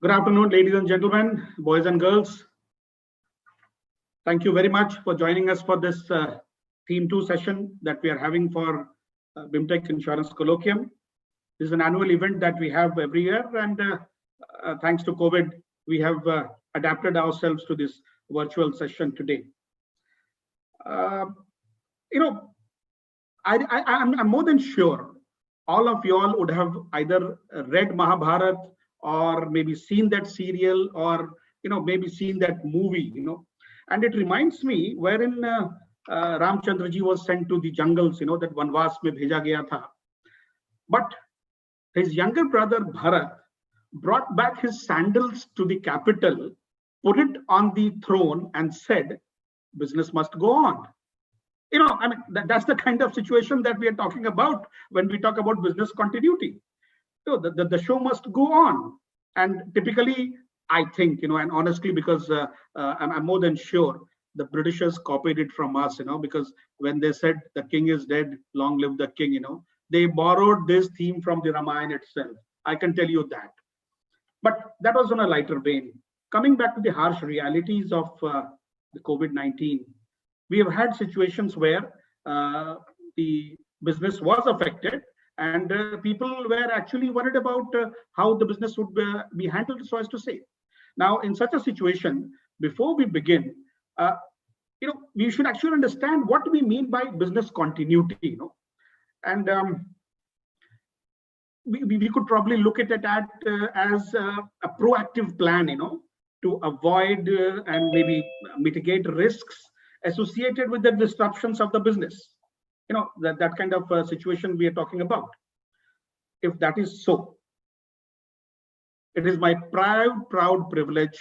Good afternoon, ladies and gentlemen, boys and girls. Thank you very much for joining us for this Theme 2 session that we are having for BIMTech Insurance Colloquium. This is an annual event that we have every year, and thanks to COVID, we have adapted ourselves to this virtual session today. I'm more than sure all of you all would have either read Mahabharat or maybe seen that serial or maybe seen that movie, and it reminds me wherein Ramchandra ji was sent to the jungles, that Vanvas mein bheja gaya tha. But his younger brother Bharat brought back his sandals to the capital, put it on the throne and said, business must go on. That's the kind of situation that we are talking about when we talk about business continuity. So the show must go on. And typically, I think, and honestly, because I'm more than sure the Britishers copied it from us, because when they said the king is dead, long live the king, they borrowed this theme from the Ramayana itself. I can tell you that. But that was on a lighter vein. Coming back to the harsh realities of the COVID-19, we have had situations where the business was affected and people were actually worried about how the business would be handled, so as to say. Now, in such a situation, before we begin, we should actually understand what we mean by business continuity, and we could probably look at it as a proactive plan, to avoid and maybe mitigate risks associated with the disruptions of the business. That kind of situation we are talking about. If that is so, it is my proud privilege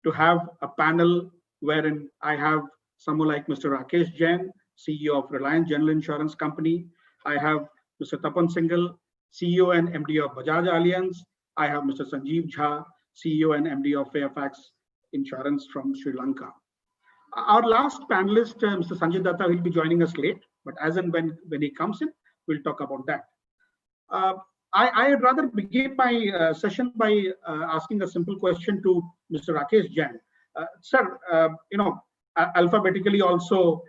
to have a panel wherein I have someone like Mr. Rakesh Jain, CEO of Reliance General Insurance Company. I have Mr. Tapan Singhal, CEO and MD of Bajaj Allianz. I have Mr. Sanjeev Jha, CEO and MD of Fairfax Insurance from Sri Lanka. Our last panelist, Mr. Sanjay Datta, will be joining us late, but as and when he comes in, we'll talk about that. I'd rather begin my session by asking a simple question to Mr. Rakesh Jain. Sir, alphabetically also,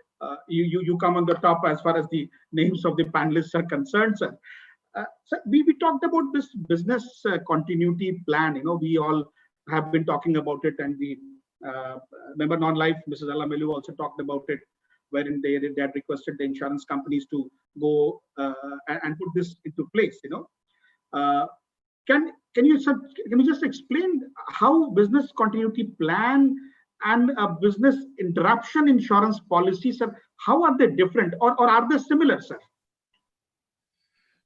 you come on the top as far as the names of the panelists are concerned, sir. So we talked about this business continuity plan. We all have been talking about it, and the member non-life, Mrs. Alamelu, also talked about it, wherein they had requested the insurance companies to go and put this into place. Can you just explain how business continuity plan and a business interruption insurance policy, sir, how are they different, or are they similar, sir?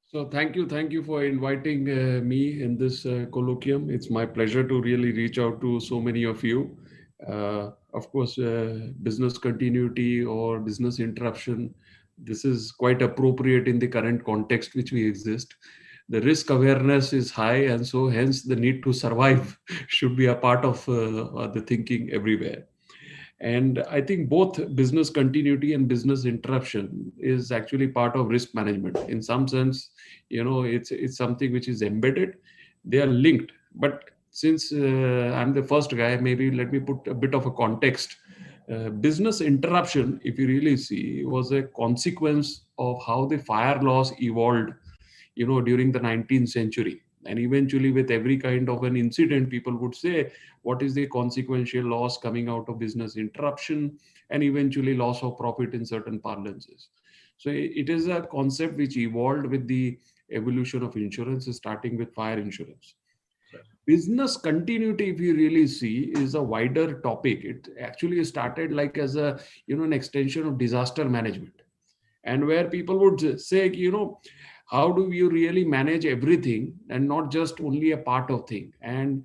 So thank you for inviting me in this colloquium. It's my pleasure to really reach out to so many of you. Of course, business continuity or business interruption, this is quite appropriate in the current context which we exist. The risk awareness is high, and so hence the need to survive should be a part of the thinking everywhere. And I think both business continuity and business interruption is actually part of risk management. In some sense, it's something which is embedded. They are linked. But since I'm the first guy, maybe let me put a bit of a context. Business interruption, if you really see, was a consequence of how the fire laws evolved, during the 19th century. And eventually, with every kind of an incident, people would say, what is the consequential loss coming out of business interruption, and eventually loss of profit in certain parlances. So it is a concept which evolved with the evolution of insurance, starting with fire insurance. Business continuity, if you really see, is a wider topic. It actually started like as an extension of disaster management, and where people would say, how do you really manage everything and not just only a part of thing? And,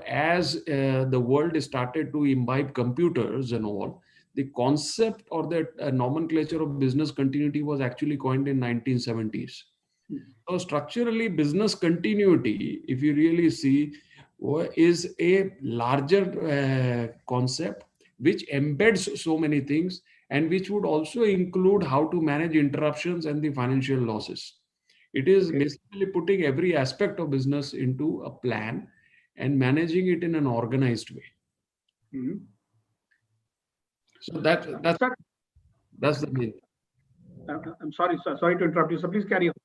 as the world started to imbibe computers and all, the concept or the nomenclature of business continuity was actually coined in 1970s. So structurally, business continuity, if you really see, is a larger concept which embeds so many things, and which would also include how to manage interruptions and the financial losses. It is basically putting every aspect of business into a plan and managing it in an organized way. Mhm. So that's Sir, the main. I'm sorry, sir. Sorry to interrupt you. So please carry on.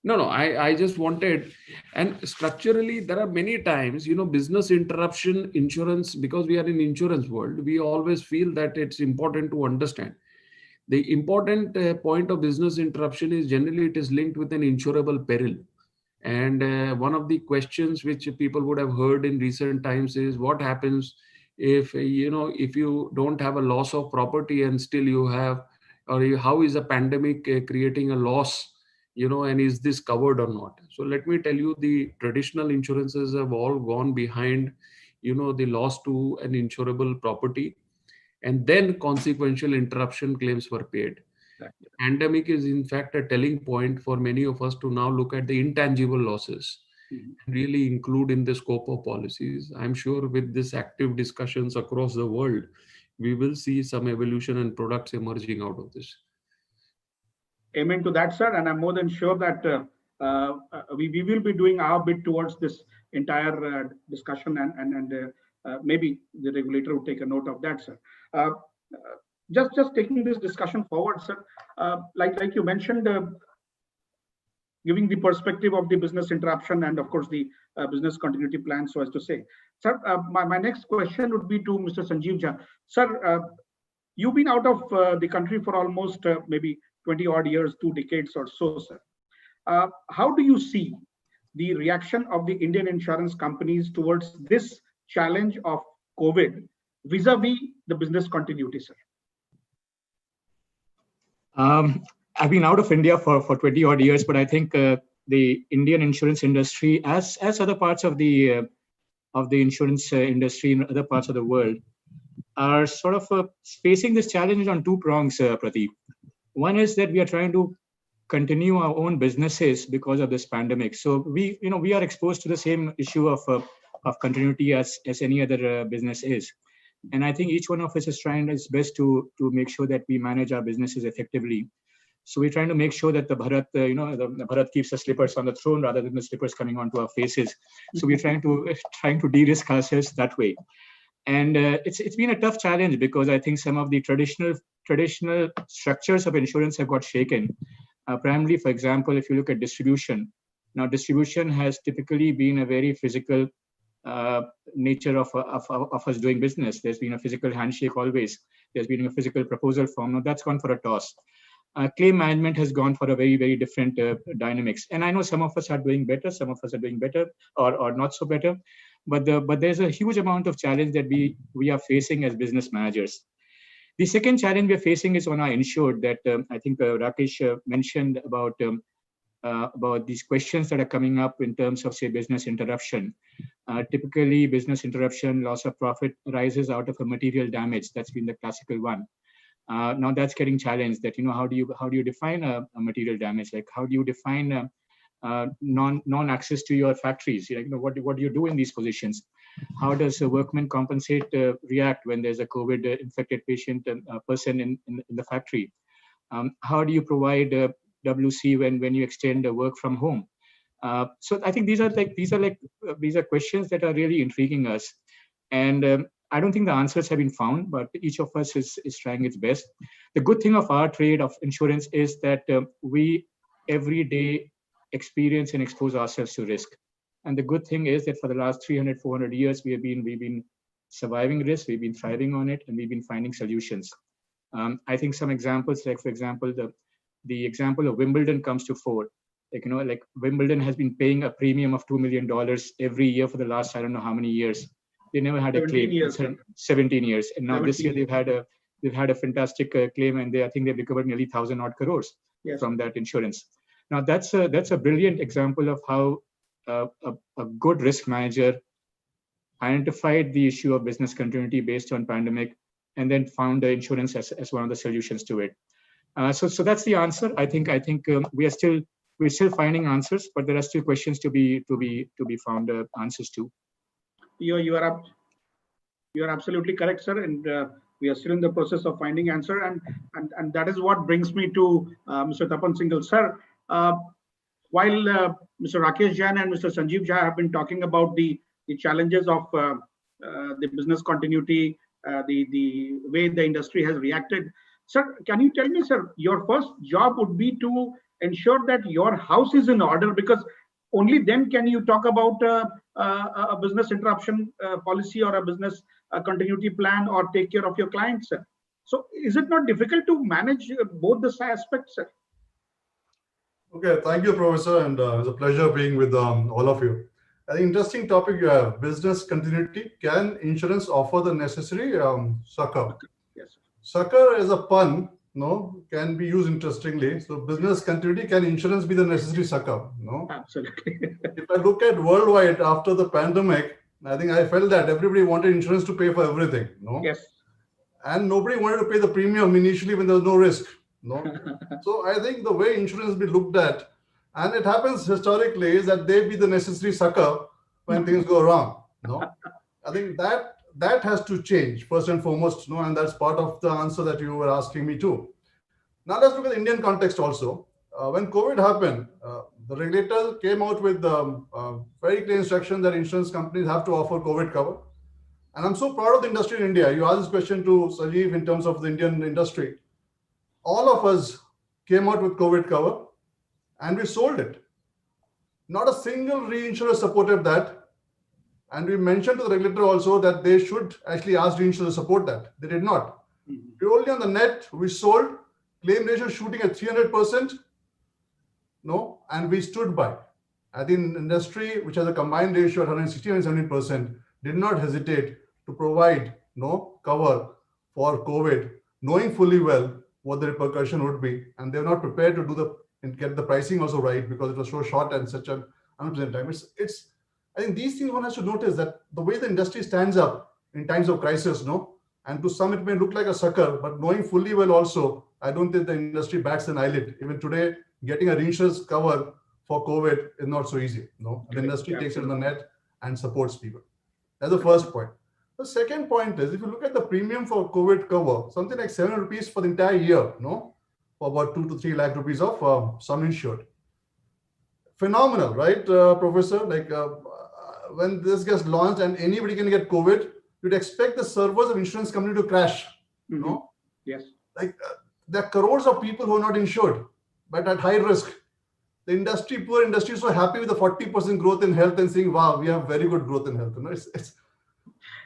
No, I just wanted, and structurally, there are many times, business interruption insurance, because we are in insurance world, we always feel that it's important to understand. The important point of business interruption is generally it is linked with an insurable peril. And one of the questions which people would have heard in recent times is what happens if, if you don't have a loss of property and still you have, how is a pandemic creating a loss, and is this covered or not? So let me tell you, the traditional insurances have all gone behind, the loss to an insurable property, and then consequential interruption claims were paid. Exactly. Pandemic is in fact a telling point for many of us to now look at the intangible losses and really include in the scope of policies. I'm sure with this active discussions across the world, we will see some evolution and products emerging out of this. Amen to that, sir. And I'm more than sure that we will be doing our bit towards this entire discussion, and maybe the regulator will take a note of that, sir. Just taking this discussion forward, sir. Like you mentioned, giving the perspective of the business interruption and of course the business continuity plan, so as to say. Sir, my next question would be to Mr. Sanjeev Jha. Sir, you've been out of the country for almost maybe 20 odd years, 2 decades or so, sir. How do you see the reaction of the Indian insurance companies towards this challenge of COVID vis-a-vis the business continuity, sir? I've been out of India for 20 odd years, but I think the Indian insurance industry, as other parts of the insurance industry in other parts of the world, are sort of facing this challenge on 2 prongs, Pradeep. One is that we are trying to continue our own businesses because of this pandemic. So we are exposed to the same issue of continuity as any other business is. And I think each one of us is trying its best to make sure that we manage our businesses effectively. So we're trying to make sure that the Bharat, the Bharat keeps the slippers on the throne rather than the slippers coming onto our faces. So we're trying to de-risk ourselves that way. And it's been a tough challenge because I think some of the traditional structures of insurance have got shaken. Primarily, for example, if you look at distribution, now distribution has typically been a very physical nature of us doing business. There's been a physical handshake always. There's been a physical proposal form. Now that's gone for a toss. Claim management has gone for a very, very different dynamics. And I know some of us are doing better, some of us are doing better or not so better. But there's a huge amount of challenge that we are facing as business managers. The second challenge we're facing is on our insured that I think Rakesh mentioned about these questions that are coming up in terms of, say, business interruption. Typically, business interruption, loss of profit arises out of a material damage. That's been the classical one. Now that's getting challenged. That how do you define a material damage? Like how do you define non-access to your factories? What do you do in these positions? How does a workman compensate react when there's a COVID infected patient person in the factory? How do you provide WC when you extend work from home? So I think these are questions that are really intriguing us, and I don't think the answers have been found, but each of us is trying its best. The good thing of our trade of insurance is that we every day experience and expose ourselves to risk. And the good thing is that for the last 300, 400 years, we've been surviving risk, we've been thriving on it, and we've been finding solutions. I think some examples, like for example, the example of Wimbledon comes to fore. Like Wimbledon has been paying a premium of $2 million every year for the last, I don't know how many years. They never had a claim. 17 years. And now this year they've had a fantastic claim, and I think they've recovered nearly 1,000 odd crores from that insurance. Now that's a brilliant example of how a good risk manager identified the issue of business continuity based on pandemic, and then found the insurance as one of the solutions to it. So that's the answer. I think we're still finding answers, but there are still questions to be found answers to. You are absolutely correct, sir, and we are still in the process of finding answer, and that is what brings me to Mr. Tapan Singhal, sir. While Mr. Rakesh Jain and Mr. Sanjeev Jha have been talking about the the challenges of the business continuity, the way the industry has reacted. Sir, can you tell me, sir, your first job would be to ensure that your house is in order, because only then can you talk about a business interruption policy or a business continuity plan or take care of your clients, sir. So is it not difficult to manage both the aspects, sir? Okay, thank you, Professor, and it was a pleasure being with all of you. An interesting topic you have, business continuity. Can insurance offer the necessary succor? Yes. Succor is a pun, no, can be used interestingly. So business continuity, can insurance be the necessary succor? No. Absolutely. If I look at worldwide after the pandemic, I think I felt that everybody wanted insurance to pay for everything. No. Yes. And nobody wanted to pay the premium initially when there was no risk. No. So I think the way insurance be looked at, and it happens historically, is that they be the necessary succor when things go wrong. No. I think that has to change first and foremost. No, and that's part of the answer that you were asking me too. Now let's look at the Indian context also. When COVID happened, the regulator came out with very clear instruction that insurance companies have to offer COVID cover. And I'm so proud of the industry in India. You asked this question to Sanjeev in terms of the Indian industry. All of us came out with COVID cover and we sold it. Not a single reinsurer supported that. And we mentioned to the regulator also that they should actually ask reinsurers to support that. They did not. Purely on the net, we sold, claim ratio shooting at 300%. No, and we stood by. I think industry, which has a combined ratio at 160 and 70%, did not hesitate to provide no cover for COVID, knowing fully well what the repercussion would be, and they're not prepared to do and get the pricing also right because it was so short and such an unpleasant time. It's I think these things one has to notice, that the way the industry stands up in times of crisis, no, and to some it may look like a sucker, but knowing fully well also, I don't think the industry bats an eyelid. Even today, getting a reinsurance cover for COVID is not so easy. No, the industry takes it on the net and supports people. That's the first point. The second point is, if you look at the premium for COVID cover, something like 7 rupees for the entire year, no, for about 2 to 3 lakh rupees of sum insured. Phenomenal, right, Professor? Like when this gets launched and anybody can get COVID, you'd expect the servers of insurance company to crash. Mm-hmm. No? Yes. Like there are crores of people who are not insured, but at high risk. The industry, poor industry, is so happy with the 40% growth in health and saying, wow, we have very good growth in health. You know, it's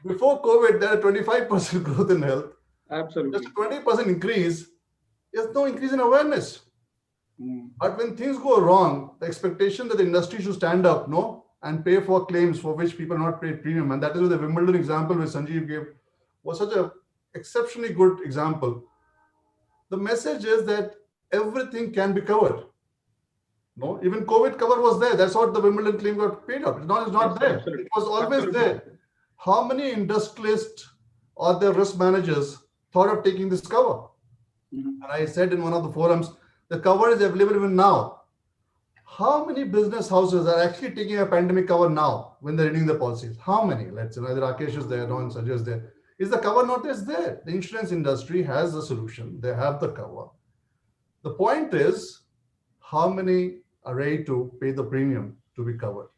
before COVID, there are 25% growth in health. Absolutely. Just 20% increase. There's no increase in awareness. But when things go wrong, the expectation that the industry should stand up, no, and pay for claims for which people are not paid premium. And that is where the Wimbledon example which Sanjeev gave was such an exceptionally good example. The message is that everything can be covered. No, even COVID cover was there. That's what the Wimbledon claim got paid up. It's not there. Absolutely. It was always there. How many industrialists or their risk managers thought of taking this cover? And I said in one of the forums, the cover is available even now. How many business houses are actually taking a pandemic cover now when they're renewing the policies? How many? Let's say either Rakesh is there, Ron Sanjay is there. Is the cover not there? It's there. The insurance industry has the solution. They have the cover. The point is, how many are ready to pay the premium to be covered?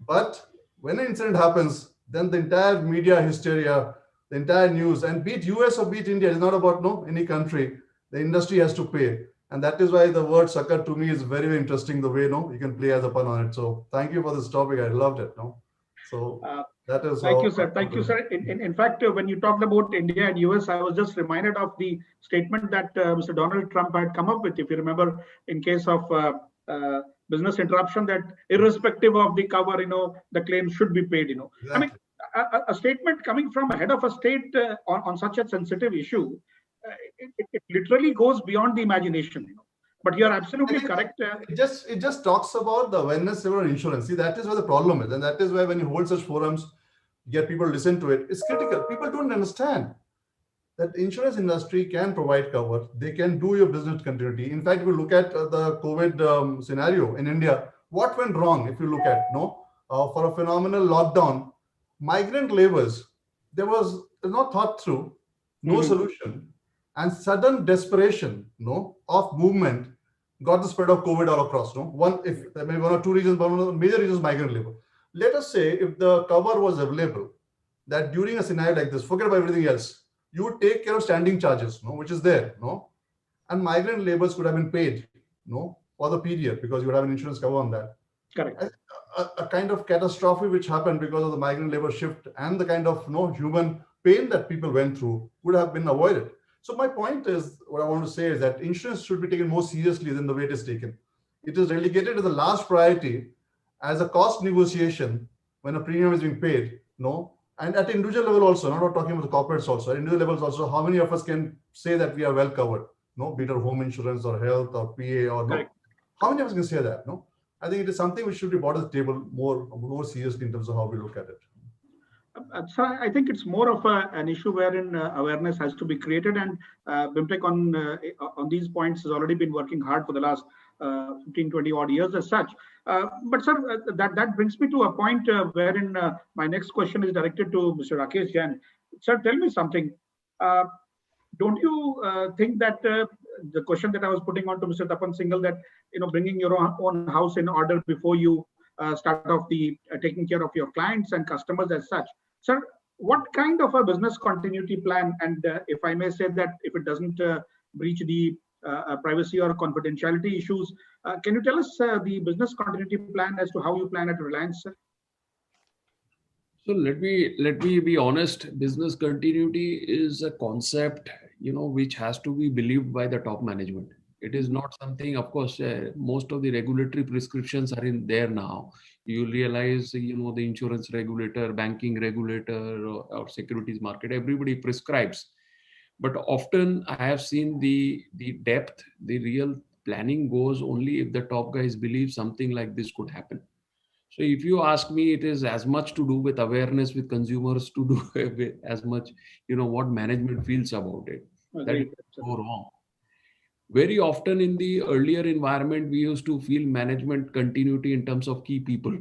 But when an incident happens, then the entire media hysteria, the entire news, and be it US or be it India, it's not about any country. The industry has to pay. And that is why the word succor to me is very, very interesting, the way you can play as a pun on it. So thank you for this topic. I loved it. So that is thank you, sir. Thank you, sir. In fact, when you talked about India and US, I was just reminded of the statement that Mr. Donald Trump had come up with, if you remember, in case of business interruption, that irrespective of the cover, the claim should be paid. Exactly. I mean, a statement coming from a head of a state on such a sensitive issue, it literally goes beyond the imagination. But you're absolutely correct. It just talks about the awareness level of insurance. See, that is where the problem is, and that is why when you hold such forums, get people to listen to it. It's critical. People don't understand that the insurance industry can provide cover. They can do your business continuity. In fact, if you look at the COVID scenario in India, what went wrong? If you look at for a phenomenal lockdown, migrant laborers, there was not thought through, no solution, and sudden desperation, of movement got the spread of COVID all across. There may be 1 or 2 reasons, but one of the major reasons migrant labor. let us say if the cover was available, that during a scenario like this, forget about everything else, you would take care of standing charges, no, which is there, no, and migrant laborers could have been paid, no, for the period because you would have an insurance cover on that. Correct. A kind of catastrophe which happened because of the migrant labor shift and the kind of human pain that people went through would have been avoided. So my point is, what I want to say is that insurance should be taken more seriously than the way it is taken. It is relegated to the last priority as a cost negotiation when a premium is being paid, no. And at individual level also, not talking about the corporates also, at individual levels also, how many of us can say that we are well covered, no, be it home insurance or health or PA or no. How many of us can say that, no? I think it is something which should be brought to the table more seriously in terms of how we look at it. So I think it's more of an issue wherein awareness has to be created, and BIMTech on these points has already been working hard for the last 15, 20 odd years as such. But sir, that brings me to a point wherein my next question is directed to Mr. Rakesh Jain. Sir, tell me something. Don't you think that the question that I was putting on to Mr. Tapan Singhal, that bringing your own house in order before you start off the taking care of your clients and customers as such, sir, what kind of a business continuity plan, and if I may say that if it doesn't breach the privacy or confidentiality issues, can you tell us the business continuity plan as to how you plan at Reliance, sir? So let me be honest. Business continuity is a concept, which has to be believed by the top management. It is not something, of course, most of the regulatory prescriptions are in there now. You realize, the insurance regulator, banking regulator, or securities market, everybody prescribes. But often I have seen the depth, the real planning goes only if the top guys believe something like this could happen. So if you ask me, it is as much to do with awareness with consumers to do with as much, what management feels about it. That it can go wrong. Very often in the earlier environment, we used to feel management continuity in terms of key people.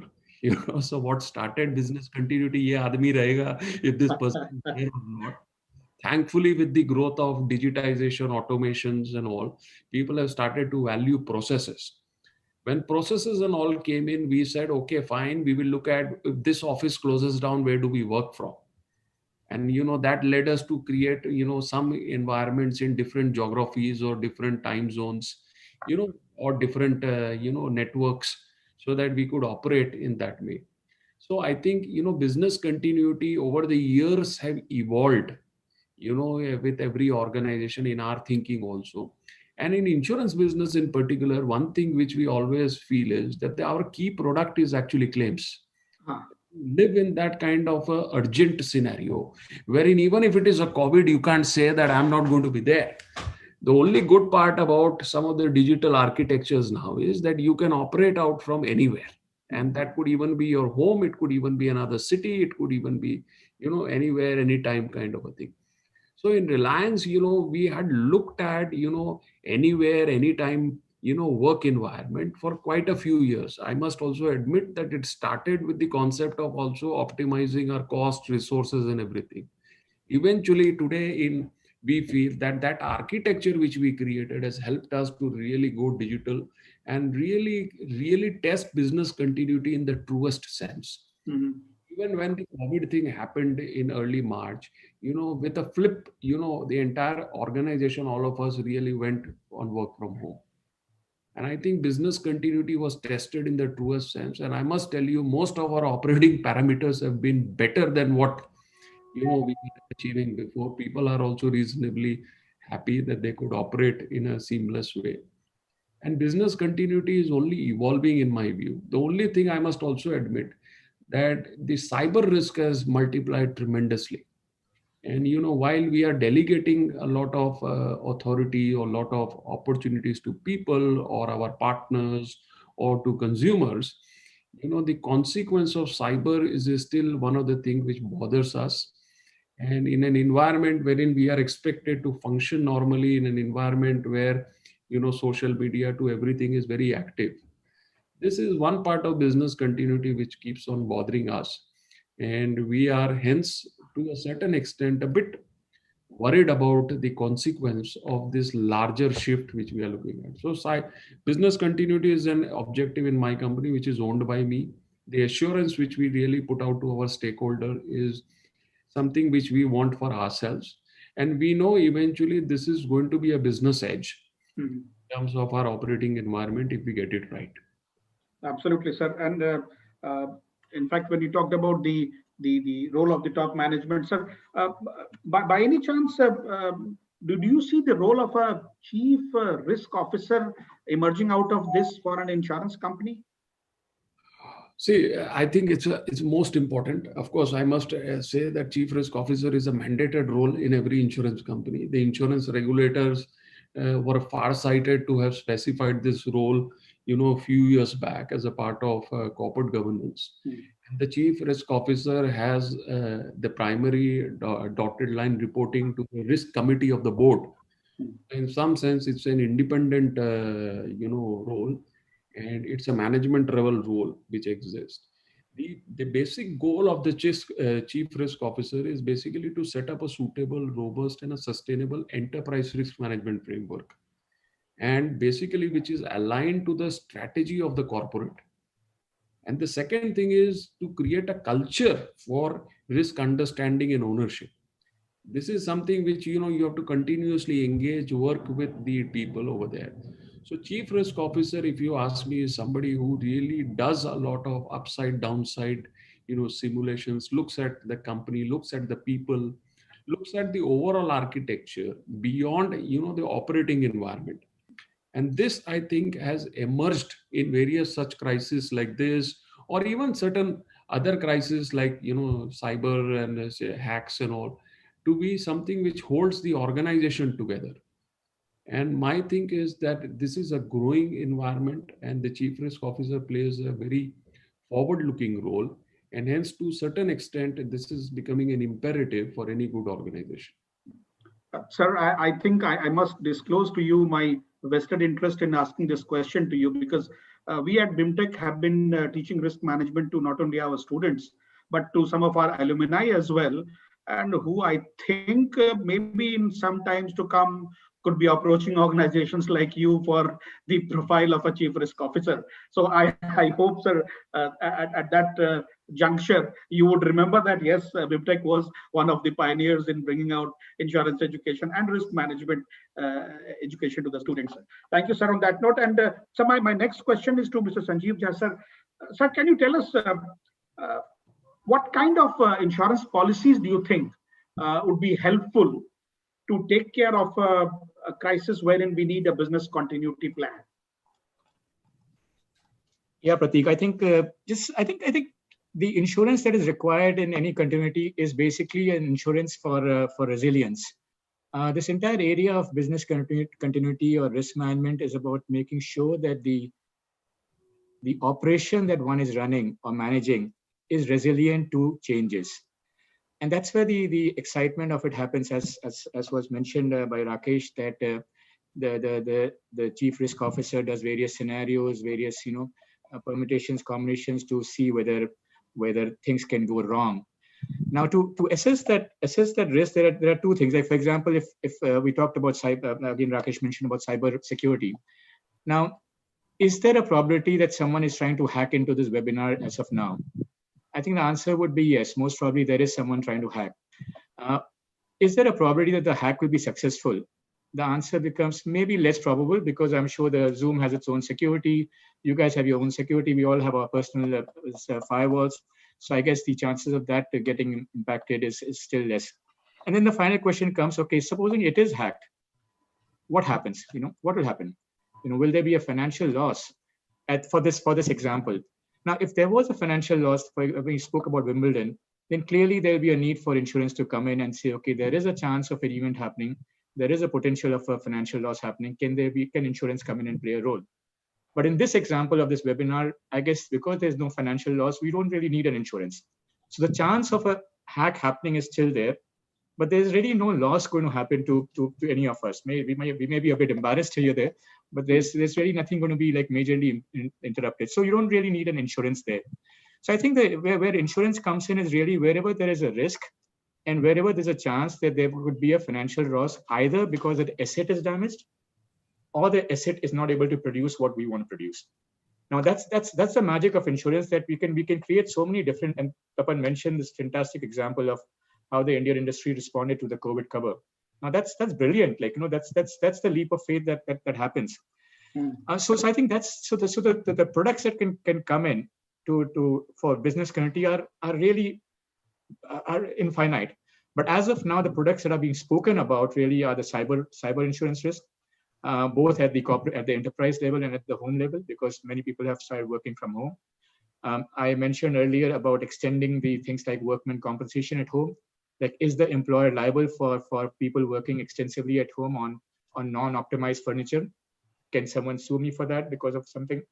So what started business continuity, ye aadmi rahega, if this person is there or not. Thankfully, with the growth of digitization, automations and all, people have started to value processes. When processes and all came in, we said, okay, fine, we will look at if this office closes down, where do we work from? And, that led us to create, some environments in different geographies or different time zones, or different, networks, so that we could operate in that way. So I think, business continuity over the years have evolved, with every organization in our thinking also. And in insurance business in particular, one thing which we always feel is that our key product is actually claims. Live in that kind of a urgent scenario, wherein even if it is a COVID, you can't say that I'm not going to be there. The only good part about some of the digital architectures now is that you can operate out from anywhere. And that could even be your home. It could even be another city. It could even be, anywhere, anytime kind of a thing. So in Reliance, we had looked at, anywhere, anytime, work environment for quite a few years. I must also admit that it started with the concept of also optimizing our cost, resources and everything. Eventually today we feel that architecture which we created has helped us to really go digital and really test business continuity in the truest sense. Mm-hmm. Even when the COVID thing happened in early March, with a flip, the entire organization, all of us really went on work from home. And I think business continuity was tested in the truest sense. And I must tell you, most of our operating parameters have been better than what, we were achieving before. People are also reasonably happy that they could operate in a seamless way. And business continuity is only evolving in my view. The only thing I must also admit, that the cyber risk has multiplied tremendously. And, while we are delegating a lot of authority or a lot of opportunities to people or our partners or to consumers, the consequence of cyber is still one of the things which bothers us. And in an environment wherein we are expected to function normally, in an environment where, social media to everything is very active. This is one part of business continuity which keeps on bothering us. And we are hence, to a certain extent, a bit worried about the consequence of this larger shift which we are looking at. So business continuity is an objective in my company, which is owned by me. The assurance which we really put out to our stakeholder is something which we want for ourselves. And we know eventually this is going to be a business edge in terms of our operating environment if we get it right. Absolutely, sir. And in fact, when you talked about the role of the top management, sir, by any chance, do you see the role of a chief risk officer emerging out of this for an insurance company? See, I think it's most important. Of course, I must say that chief risk officer is a mandated role in every insurance company. The insurance regulators were far-sighted to have specified this role, a few years back as a part of corporate governance. And the chief risk officer has the primary dotted line reporting to the risk committee of the board. In some sense, it's an independent, role. And it's a management level role which exists. The basic goal of the chief risk officer is basically to set up a suitable, robust, and a sustainable enterprise risk management framework. And basically, which is aligned to the strategy of the corporate. And the second thing is to create a culture for risk understanding and ownership. This is something which, you have to continuously engage, work with the people over there. So chief risk officer, if you ask me, is somebody who really does a lot of upside, downside, simulations, looks at the company, looks at the people, looks at the overall architecture beyond, the operating environment. And this, I think, has emerged in various such crises like this, or even certain other crises like, cyber and hacks and all, to be something which holds the organization together. And my think is that this is a growing environment and the chief risk officer plays a very forward-looking role. And hence, to a certain extent, this is becoming an imperative for any good organization. Sir, I think I must disclose to you my vested interest in asking this question to you, because we at BIMTech have been teaching risk management to not only our students, but to some of our alumni as well, and who I think maybe in some times to come could be approaching organizations like you for the profile of a chief risk officer. So I hope, sir, at that juncture, you would remember that, yes, BIMTech was one of the pioneers in bringing out insurance education and risk management education to the students. Thank you, sir, on that note. And so my next question is to Mr. Sanjeev Jha, sir. Sir, can you tell us what kind of insurance policies do you think would be helpful to take care of a crisis wherein we need a business continuity plan? Yeah, Prateek, I think I think the insurance that is required in any continuity is basically an insurance for resilience. This entire area of business continuity or risk management is about making sure that the operation that one is running or managing is resilient to changes. And that's where the excitement of it happens, as was mentioned by Rakesh, that the chief risk officer does various scenarios, various permutations, combinations to see whether things can go wrong. Now, to assess that risk, there are two things. Like, for example, if we talked about cyber, again, Rakesh mentioned about cyber security. Now, is there a probability that someone is trying to hack into this webinar as of now? I think the answer would be yes. Most probably there is someone trying to hack. Is there a probability that the hack will be successful? The answer becomes maybe less probable, because I'm sure the Zoom has its own security. You guys have your own security. We all have our personal firewalls. So I guess the chances of that getting impacted is still less. And then the final question comes, okay, supposing it is hacked, what happens? What will happen? Will there be a financial loss for this example? Now, if there was a financial loss, when we spoke about Wimbledon, then clearly there will be a need for insurance to come in and say, okay, there is a chance of an event happening. There is a potential of a financial loss happening. Can insurance come in and play a role? But in this example of this webinar, I guess because there's no financial loss, we don't really need an insurance. So the chance of a hack happening is still there, but there's really no loss going to happen to any of us. We may be a bit embarrassed here there, but there's really nothing going to be like majorly interrupted. So you don't really need an insurance there. So I think that where insurance comes in is really wherever there is a risk and wherever there's a chance that there could be a financial loss, either because the asset is damaged or the asset is not able to produce what we want to produce. Now that's the magic of insurance, that we can create so many different. And Tapan mentioned this fantastic example of how the Indian industry responded to the COVID cover. Now that's brilliant. Like, that's the leap of faith that happens. So I think that's the products that can come in for business community are really are infinite. But as of now, the products that are being spoken about really are the cyber insurance risk, both at the enterprise level and at the home level, because many people have started working from home. I mentioned earlier about extending the things like workman compensation at home. Like, is the employer liable for people working extensively at home on non-optimized furniture? Can someone sue me for that because of something?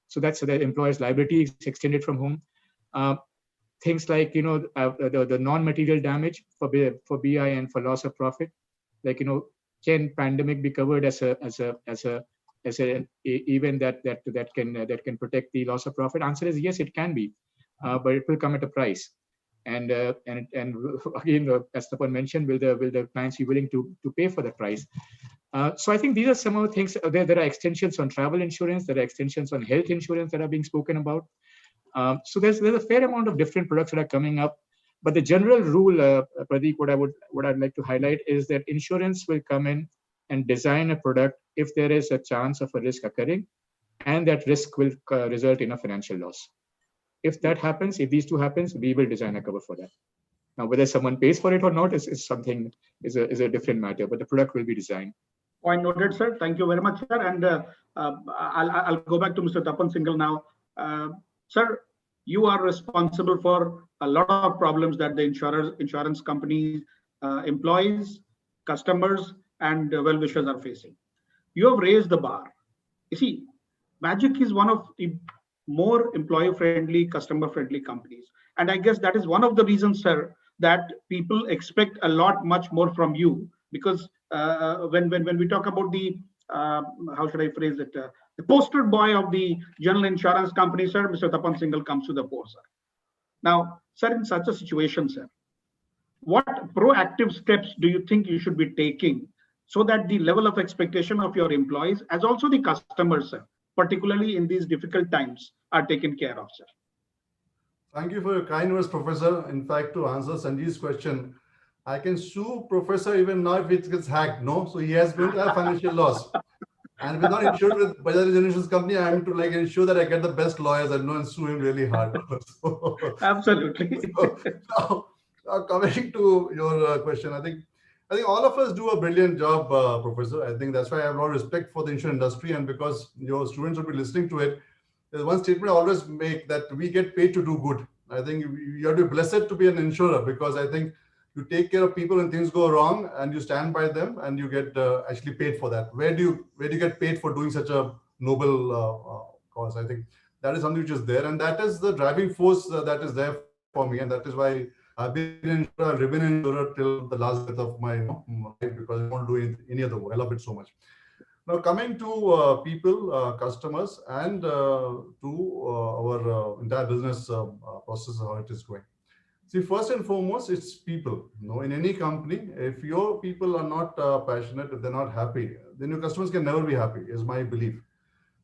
So the employer's liability is extended from home. Things like, the non-material damage for BI and for loss of profit. Like, can pandemic be covered as an event that can protect the loss of profit? Answer is yes, it can be, but it will come at a price. And again, as Tapan mentioned, will the clients be willing to pay for the price? So I think these are some of the things. There are extensions on travel insurance. There are extensions on health insurance that are being spoken about. So there's a fair amount of different products that are coming up. But the general rule, Pradeep, what I'd like to highlight is that insurance will come in and design a product if there is a chance of a risk occurring, and that risk will result in a financial loss. If that happens, if these two happens, we will design a cover for that. Now, whether someone pays for it or not is a different matter, but the product will be designed. Point noted, sir. Thank you very much, sir. And I'll go back to Mr. Tapan Singhal now. Sir, you are responsible for a lot of problems that the insurance companies, employees, customers, and well-wishers are facing. You have raised the bar. You see, Magic is one of the more employee-friendly, customer-friendly companies. And I guess that is one of the reasons, sir, that people expect a lot much more from you. Because when we talk about the, how should I phrase it, the poster boy of the general insurance company, sir, Mr. Tapan Singhal comes to the fore, sir. Now, sir, in such a situation, sir, what proactive steps do you think you should be taking so that the level of expectation of your employees, as also the customers, sir, particularly in these difficult times, are taken care of, sir? Thank you for your kind words, Professor. In fact, to answer Sanjeev's question, I can sue Professor even now if it gets hacked, no? So he has going to have financial loss. And we're not insured with Bajaj Insurance Company. I am to ensure that I get the best lawyers and sue him really hard. Absolutely. So, now coming to your question, I think all of us do a brilliant job, Professor. I think that's why I have a lot of respect for the insurance industry, and because your students will be listening to it, there's one statement I always make, that we get paid to do good. I think you have to be blessed to be an insurer, because I think you take care of people when things go wrong, and you stand by them, and you get actually paid for that. Where do you get paid for doing such a noble cause? I think that is something which is there, and that is the driving force that is there for me, and that is why I've been an insurer, I've been an insurer till the last breath of my life, because I won't do any other work. I love it so much. Now, coming to people, customers, and to our entire business process, how it is going. See, first and foremost, it's people. In any company, if your people are not passionate, if they're not happy, then your customers can never be happy, is my belief.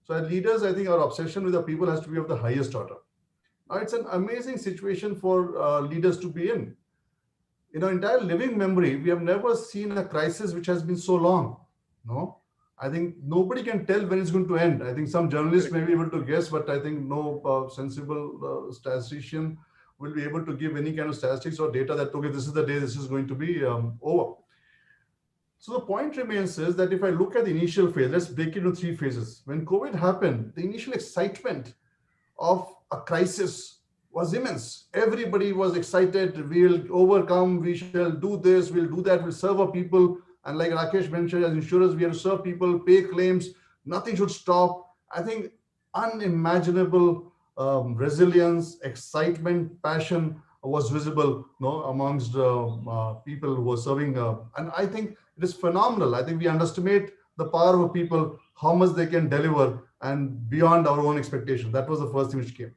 So as leaders, I think our obsession with the people has to be of the highest order. Now, it's an amazing situation for leaders to be in. In our entire living memory, we have never seen a crisis which has been so long. I think nobody can tell when it's going to end. I think some journalists may be able to guess, but I think no sensible statistician will be able to give any kind of statistics or data that, okay, this is the day this is going to be over. So the point remains is that if I look at the initial phase, let's break it into 3 phases. When COVID happened, the initial excitement of a crisis was immense. Everybody was excited. We'll overcome, we shall do this, we'll do that, we'll serve our people. And like Rakesh mentioned, as insurers, we have to serve people, pay claims, nothing should stop. I think unimaginable resilience, excitement, passion was visible amongst people who were serving. And I think it is phenomenal. I think we underestimate the power of people, how much they can deliver and beyond our own expectation. That was the first thing which came.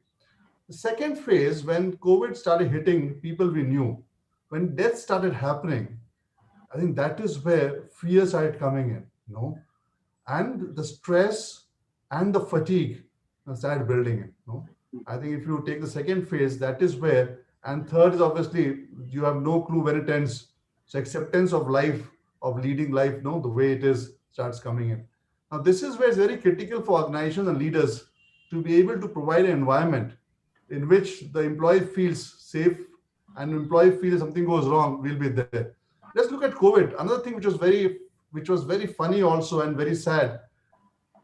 The second phase, when COVID started hitting people we knew, when death started happening, I think that is where fear started coming in, and the stress and the fatigue start building it. No, I think if you take the second phase, that is where, and third is obviously you have no clue when it ends. So acceptance of life, of leading life, no, the way it is starts coming in. Now this is where it's very critical for organizations and leaders to be able to provide an environment in which the employee feels safe and employee feels something goes wrong, we'll be there. Let's look at COVID. Another thing which was very funny also and very sad,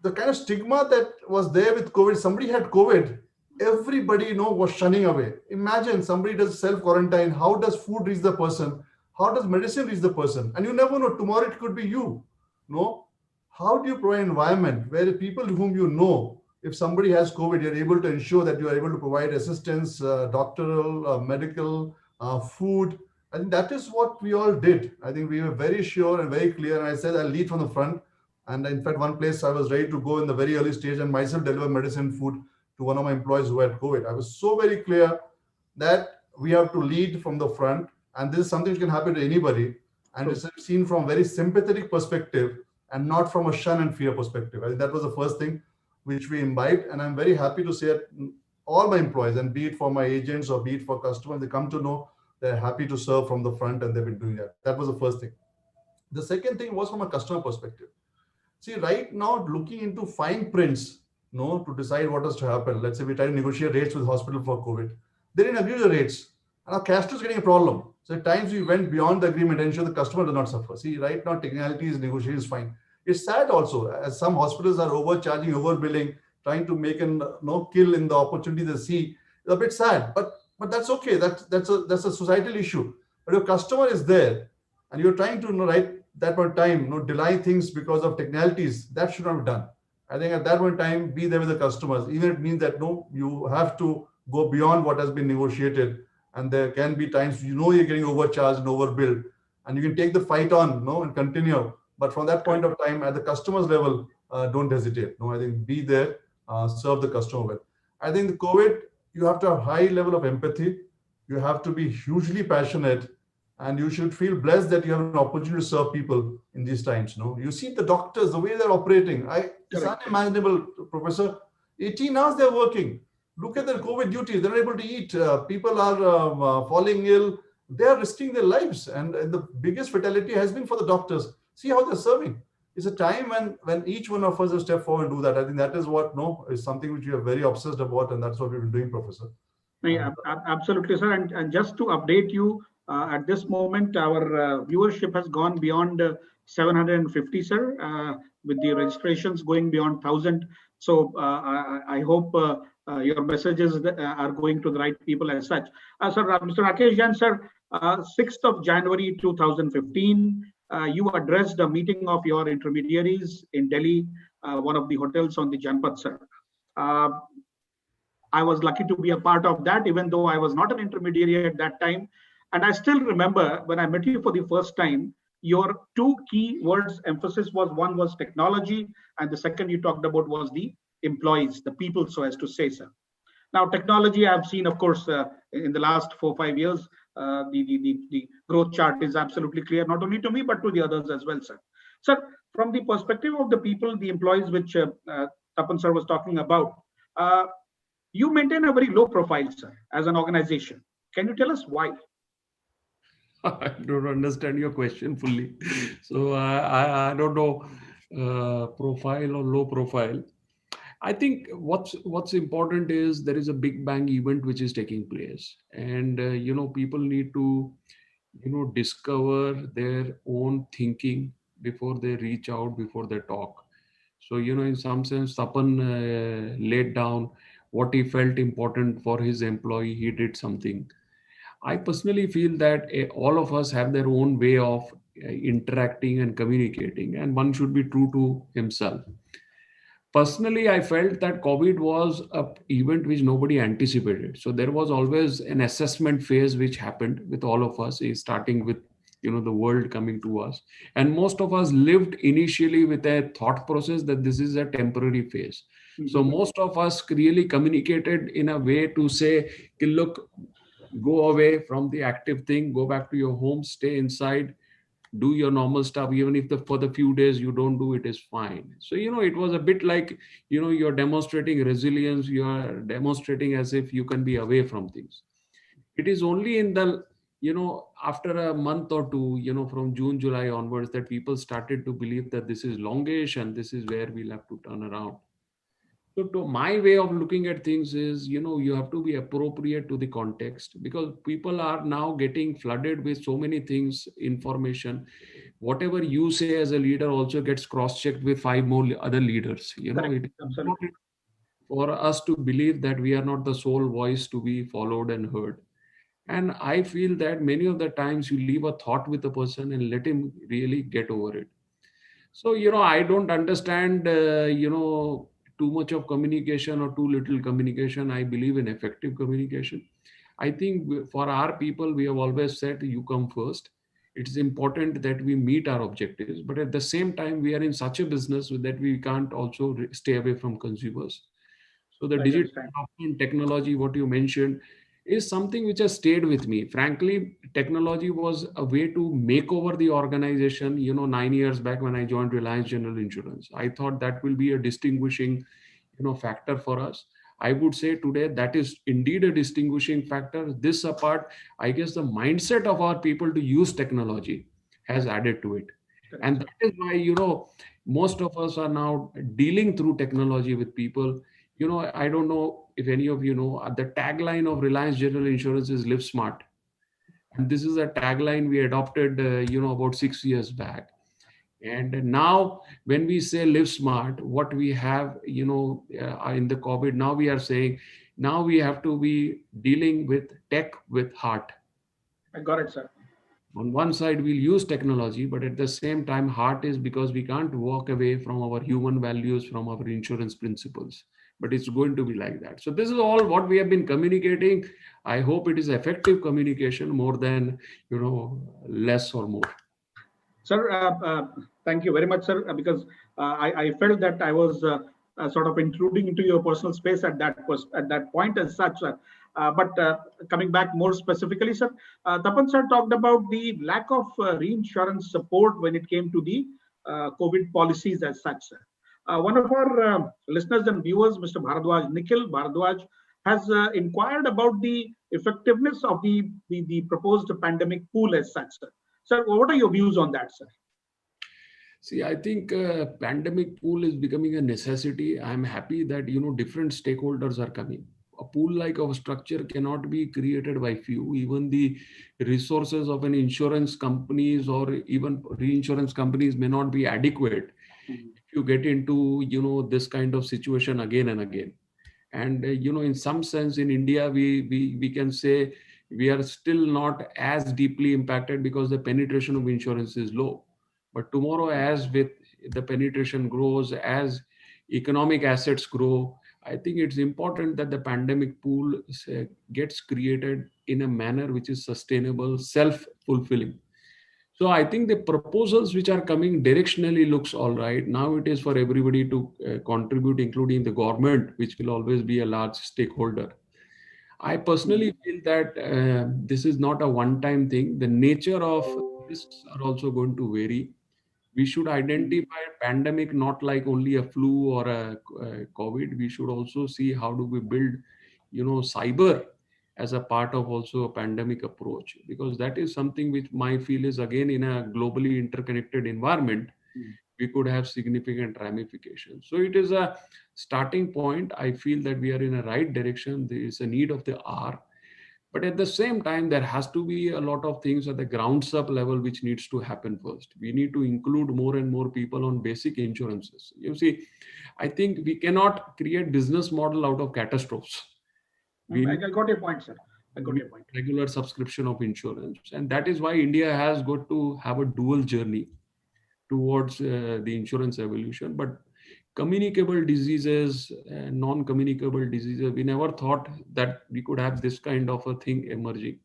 the kind of stigma that was there with COVID. Somebody had COVID, everybody was shunning away. Imagine somebody does self quarantine. How does food reach the person? How does medicine reach the person? And you never know. Tomorrow it could be you. No, how do you provide an environment where the people whom you know, if somebody has COVID, you're able to ensure that you are able to provide assistance, doctoral, medical, food. I think that is what we all did. I think we were very sure and very clear. And I said I'll lead from the front. And in fact, one place I was ready to go in the very early stage and myself deliver medicine, food to one of my employees who had COVID. I was so very clear that we have to lead from the front. And this is something which can happen to anybody. And it's seen from a very sympathetic perspective and not from a shun and fear perspective. I think that was the first thing which we imbibed. And I'm very happy to say that all my employees, and be it for my agents or be it for customers, they come to know they're happy to serve from the front, and they've been doing that. That was the first thing. The second thing was from a customer perspective. See, right now, looking into fine prints, to decide what is to happen. Let's say we try to negotiate rates with hospital for COVID. They didn't agree to the rates. And our cash is getting a problem. So at times we went beyond the agreement to ensure the customer does not suffer. See, right now, technicalities, negotiation is fine. It's sad also, as some hospitals are overcharging, overbilling, trying to make an kill in the opportunity they see. It's a bit sad, but that's okay. That's a societal issue. But your customer is there, and you're trying to right that point time, delay things because of technicalities. That should not be done. I think at that point time, be there with the customers. Even it means that you have to go beyond what has been negotiated, and there can be times you're getting overcharged and overbilled, and you can take the fight on, and continue. But from that point of time, at the customer's level, don't hesitate. I think be there, serve the customer well. I think the COVID, you have to have high level of empathy. You have to be hugely passionate, and you should feel blessed that you have an opportunity to serve people in these times. You see the doctors, the way they're operating. It's unimaginable, Professor. 18 hours they're working. Look at their COVID duties. They're not able to eat. People are falling ill. They are risking their lives. And the biggest fatality has been for the doctors. See how they're serving. It's a time when each one of us will step forward and do that. I think that is what is something which we are very obsessed about, and that's what we've been doing, Professor. Yeah, absolutely, sir. And just to update you, at this moment, our viewership has gone beyond 750, sir, with the registrations going beyond 1,000. So I hope your messages are going to the right people as such. Sir, Mr. Rakesh Jain, sir, 6th of January 2015, you addressed a meeting of your intermediaries in Delhi, one of the hotels on the Janpath, sir. I was lucky to be a part of that, even though I was not an intermediary at that time. And I still remember when I met you for the first time, your two key words emphasis was, one was technology, and the second you talked about was the employees, the people, so as to say, sir. Now, technology I've seen, of course, in the last 4-5 years, the growth chart is absolutely clear, not only to me, but to the others as well, sir. Sir, from the perspective of the people, the employees, which Tapan sir was talking about, you maintain a very low profile, sir, as an organization. Can you tell us why? I don't understand your question fully. So I don't know profile or low profile. I think what's important is there is a big bang event which is taking place, and people need to discover their own thinking before they reach out, before they talk. So in some sense, Tapan laid down what he felt important for his employee. He did something. I personally feel that all of us have their own way of interacting and communicating, and one should be true to himself. Personally, I felt that COVID was an event which nobody anticipated. So there was always an assessment phase which happened with all of us, starting with the world coming to us. And most of us lived initially with a thought process that this is a temporary phase. Mm-hmm. So most of us really communicated in a way to say, look, go away from the active thing, go back to your home, stay inside, do your normal stuff. Even if for the few days you don't do it, is fine. So, it was a bit like, you're demonstrating resilience. You are demonstrating as if you can be away from things. It is only in the, after a month or two, from June, July onwards, that people started to believe that this is longish and this is where we'll have to turn around. So to my way of looking at things is, you have to be appropriate to the context, because people are now getting flooded with so many things, information. Whatever you say as a leader also gets cross-checked with 5 more other leaders. It is important for us to believe that we are not the sole voice to be followed and heard. And I feel that many of the times you leave a thought with a person and let him really get over it. So, I don't understand, too much of communication or too little communication. I believe in effective communication. I think for our people, we have always said, you come first. It's important that we meet our objectives, but at the same time, we are in such a business that we can't also stay away from consumers. So the digital technology, what you mentioned, is something which has stayed with me. Frankly, technology was a way to make over the organization. 9 years back when I joined Reliance General Insurance, I thought that will be a distinguishing, factor for us. I would say today that is indeed a distinguishing factor. This apart, I guess the mindset of our people to use technology has added to it. And that is why, most of us are now dealing through technology with people. I don't know if any of you know, the tagline of Reliance General Insurance is Live Smart. And this is a tagline we adopted, about 6 years back. And now when we say Live Smart, what we have, in the COVID, now we are saying, now we have to be dealing with tech with heart. I got it, sir. On one side, we'll use technology, but at the same time, heart is because we can't walk away from our human values, from our insurance principles. But it's going to be like that. So this is all what we have been communicating. I hope it is effective communication more than, less or more. Sir, thank you very much, sir, because I felt that I was sort of intruding into your personal space at that point as such. But coming back more specifically, sir, Tapan sir talked about the lack of reinsurance support when it came to the COVID policies as such, sir. One of our listeners and viewers, Mr. Bharadwaj, Nikhil Bharadwaj, has inquired about the effectiveness of the proposed pandemic pool as such, sir. Sir, what are your views on that, sir? See, I think pandemic pool is becoming a necessity. I'm happy that, different stakeholders are coming. A pool like our structure cannot be created by few. Even the resources of an insurance companies or even reinsurance companies may not be adequate if you get into, this kind of situation again and again. And, in some sense in India, we can say we are still not as deeply impacted because the penetration of insurance is low. But tomorrow, as with the penetration grows, as economic assets grow, I think it's important that the pandemic pool gets created in a manner which is sustainable, self-fulfilling. So I think the proposals which are coming directionally looks all right. Now it is for everybody to contribute, including the government, which will always be a large stakeholder. I personally feel that this is not a one-time thing. The nature of risks are also going to vary. We should identify a pandemic not like only a flu or a COVID. We should also see how do we build, cyber as a part of also a pandemic approach, because that is something which my feel is again in a globally interconnected environment, we could have significant ramifications. So it is a starting point. I feel that we are in a right direction. There is a need of the hour. But at the same time, there has to be a lot of things at the ground up level which needs to happen first. We need to include more and more people on basic insurances. You see, I think we cannot create business model out of catastrophes. I got your point, sir. I got your point. Regular subscription of insurance. And that is why India has got to have a dual journey towards the insurance evolution. But communicable diseases, non-communicable diseases, we never thought that we could have this kind of a thing emerging.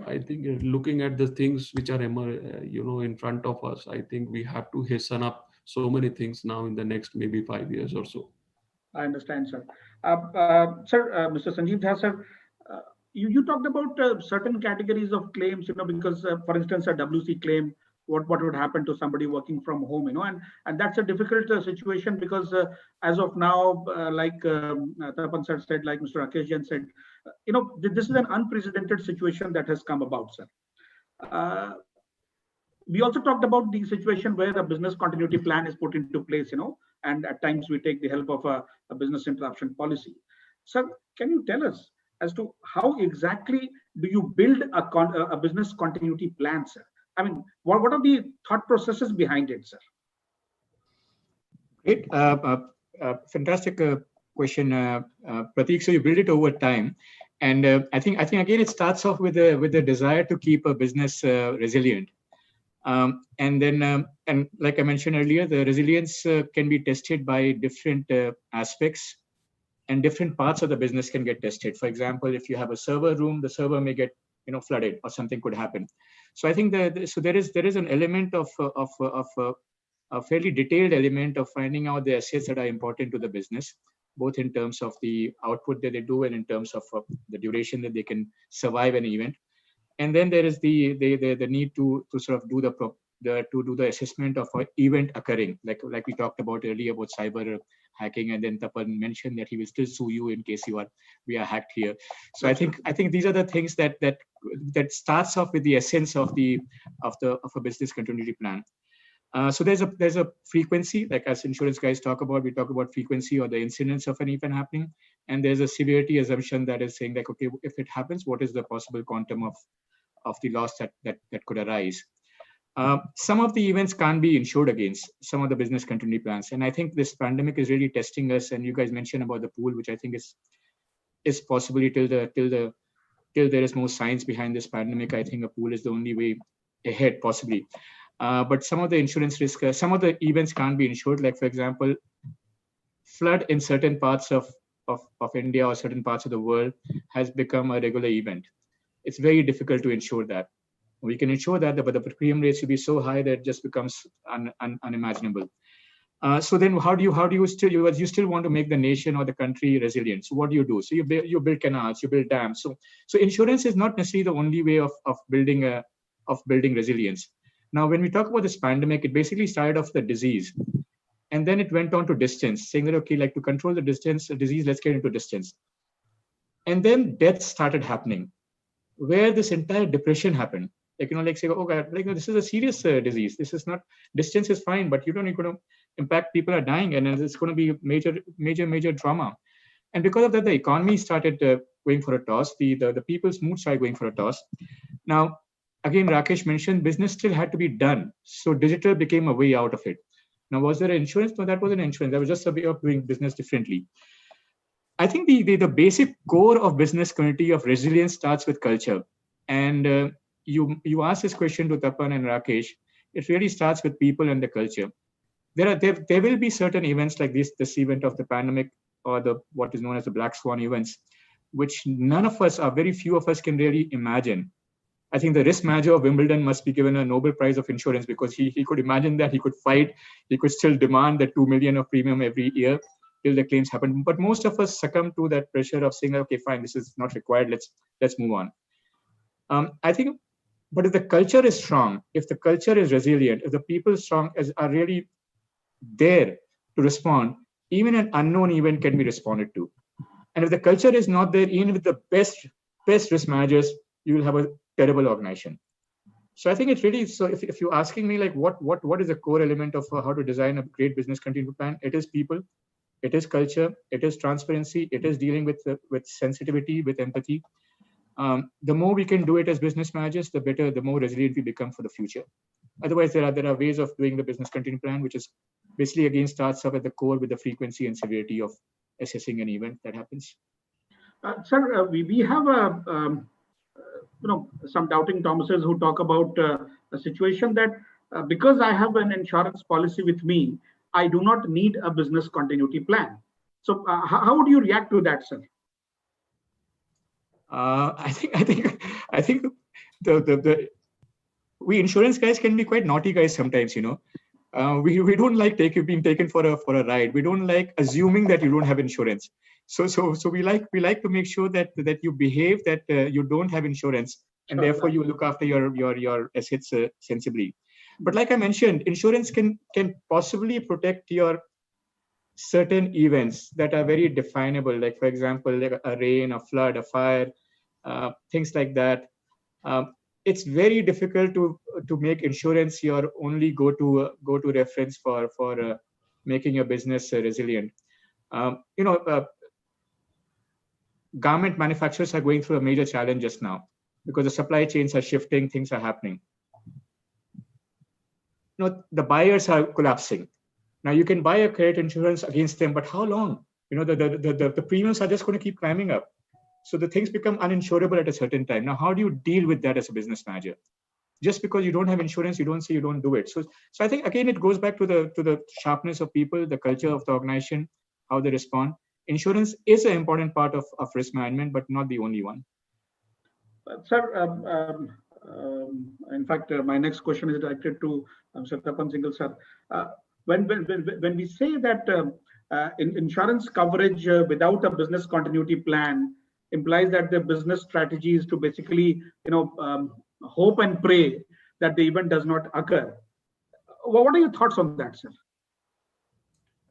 I think looking at the things which are in front of us, I think we have to hasten up so many things now in the next maybe 5 years or so. I understand, sir. Sir, Mr. Sanjeev Jha, sir, you talked about certain categories of claims, because, for instance, a WC claim what would happen to somebody working from home, and that's a difficult situation, because as of now, like Tapan sir said, like Mr. Rakesh Jain said, this is an unprecedented situation that has come about, sir. We also talked about the situation where a business continuity plan is put into place, and at times we take the help of a business interruption policy. Sir, can you tell us as to how exactly do you build a business continuity plan, sir? I mean, what are the thought processes behind it, sir? Great, fantastic question, Prateek. So you build it over time, and I think again it starts off with the desire to keep a business resilient. And then, and like I mentioned earlier, the resilience can be tested by different aspects, and different parts of the business can get tested. For example, if you have a server room, the server may get flooded, or something could happen. So I think so there is an element of a fairly detailed element of finding out the assets that are important to the business, both in terms of the output that they do and in terms of the duration that they can survive an event. And then there is the need to sort of do the assessment of an event occurring, like we talked about earlier about cyber hacking, and then Tapan mentioned that he will still sue you in case we are hacked here. So I think these are the things that starts off with the essence of a business continuity plan. So there's a frequency, like as insurance guys talk about, we talk about frequency or the incidence of an event happening, and there's a severity assumption that is saying like, okay, if it happens, what is the possible quantum of the loss that could arise. Some of the events can't be insured against, some of the business continuity plans, and I think this pandemic is really testing us. And you guys mentioned about the pool, which I think is possibly till there is more science behind this pandemic. I think a pool is the only way ahead, possibly. But some of the insurance risk, some of the events can't be insured. Like for example, flood in certain parts of India or certain parts of the world has become a regular event. It's very difficult to insure that. We can insure that, but the premium rates will be so high that it just becomes unimaginable. So then, how do you still want to make the nation or the country resilient? So what do you do? So you build canals, you build dams. So insurance is not necessarily the only way of building resilience. Now, when we talk about this pandemic, it basically started off the disease, and then it went on to distance, saying that okay, like to control the disease, let's get into distance, and then death started happening, where this entire depression happened. Like say, oh God, this is a serious disease. This is not, distance is fine, but you're going to impact, people are dying, and it's going to be major drama. And because of that, the economy started going for a toss. The people's mood started going for a toss. Now, again, Rakesh mentioned business still had to be done, so digital became a way out of it. Now, was there an insurance? No, that wasn't insurance. That was just a way of doing business differently. I think the basic core of business community of resilience starts with culture. And you asked this question to Tapan and Rakesh. It really starts with people and the culture. There will be certain events like this event of the pandemic, or what is known as the Black Swan events, which very few of us can really imagine. I think the risk manager of Wimbledon must be given a Nobel Prize of insurance, because he could imagine that, he could fight, he could still demand the 2 million of premium every year till the claims happen. But most of us succumb to that pressure of saying, okay, fine, this is not required, let's move on. I think, but if the culture is strong, if the culture is resilient, if the people are really there to respond, even an unknown event can be responded to. And if the culture is not there, even with the best risk managers, you will have a terrible organization. So I think it's really, so if you're asking me like what is the core element of how to design a great business continuity plan, it is people, it is culture, it is transparency, it is dealing with sensitivity, with empathy. The more we can do it as business managers, the better, the more resilient we become for the future. Otherwise, there are ways of doing the business continuity plan, which is basically again starts up at the core with the frequency and severity of assessing an event that happens. Sir, we have some doubting Thomases who talk about a situation that because I have an insurance policy with me, I do not need a business continuity plan. So how would you react to that, sir? I think we insurance guys can be quite naughty guys sometimes. We don't like being taken for a ride. We don't like assuming that you don't have insurance. So we like to make sure that you behave, that you don't have insurance, and therefore you look after your assets sensibly. But like I mentioned, insurance can possibly protect your certain events that are very definable, like for example, like a rain, a flood, a fire, things like that. It's very difficult to make insurance your only go-to reference for making your business resilient. Garment manufacturers are going through a major challenge just now because the supply chains are shifting, things are happening. The buyers are collapsing. Now you can buy a credit insurance against them, but how long? The premiums are just going to keep climbing up. So the things become uninsurable at a certain time. Now, how do you deal with that as a business manager? Just because you don't have insurance, you don't say you don't do it. So I think again, it goes back to the sharpness of people, the culture of the organization, how they respond. Insurance is an important part of risk management, but not the only one. Sir, in fact, my next question is directed to Mr. Tapan Singhal, sir. When we say that insurance coverage without a business continuity plan implies that the business strategy is to basically, hope and pray that the event does not occur. What are your thoughts on that, sir?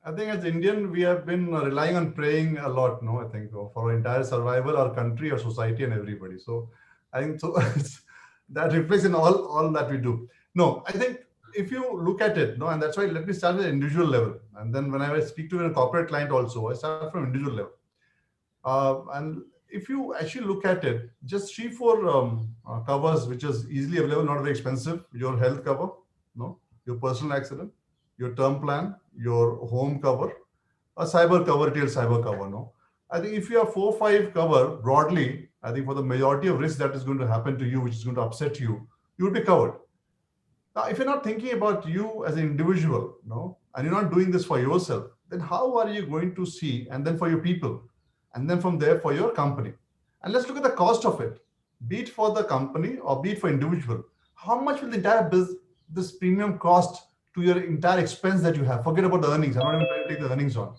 I think as Indian, we have been relying on praying a lot, I think, for our entire survival, our country, our society, and everybody. So I think that reflects in all that we do. No, I think if you look at it, and that's why let me start at an individual level. And then when I speak to a corporate client also, I start from individual level. And if you actually look at it, just 3-4 covers, which is easily available, not very expensive. Your health cover, your personal accident, your term plan, your home cover, a cyber cover, retail cyber cover. I think if you have 4-5 cover broadly, I think for the majority of risk that is going to happen to you, which is going to upset you, you will be covered. Now, if you're not thinking about you as an individual, and you're not doing this for yourself, then how are you going to see, and then for your people, and then from there for your company? And let's look at the cost of it, be it for the company or be it for individual. How much will the entire this premium cost to your entire expense that you have? Forget about the earnings. I'm not even trying to take the earnings on.